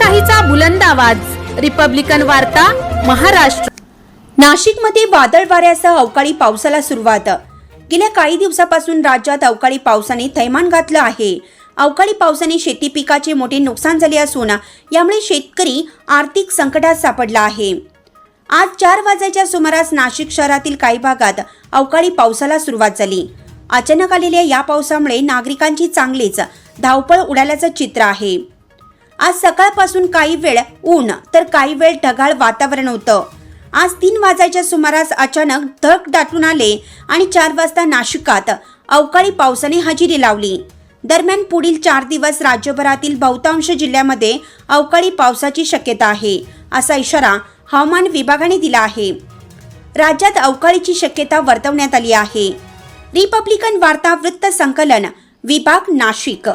लोकशाहीचा बुलंद आवाज, रिपब्लिकन वार्ता, महाराष्ट्र। नाशिकमध्ये वादळ वाऱ्यासह अवकाळी पावसाला सुरुवात। गेल्या काही दिवसापासून राज्यात अवकाळी पावसाने थैमान घातलं आहे। अवकाळी पावसाने शेती पिकाचे मोठे नुकसान झाले असून यामुळे शेतकरी आर्थिक संकटात सापडला आहे। आज 4 वाजण्याच्या सुमारास नाशिक शहरातील काही भागात अवकाळी पावसाला सुरुवात झाली। अचानक आलेल्या या पावसामुळे नागरिकांची चांगलीच धावपळ उडाल्याचं चित्र आहे। आज सकाळपासून काही वेळ ऊन तर काही वेळ ढगाळ वातावरण होतं। आज 3 वाजायच्या सुमारास अचानक ढग दाटून आले आणि 4 वाजता नाशिकात अवकाळी पावसाने हजेरी लावली। दरम्यान पुढील 4 दिवस राज्यभरातील बहुतांश जिल्ह्यामध्ये अवकाळी पावसाची शक्यता आहे, असा इशारा हवामान विभागाने दिला आहे। राज्यात अवकाळीची शक्यता वर्तवण्यात आली आहे। रिपब्लिकन वार्ता वृत्त संकलन, विभाग, नाशिक।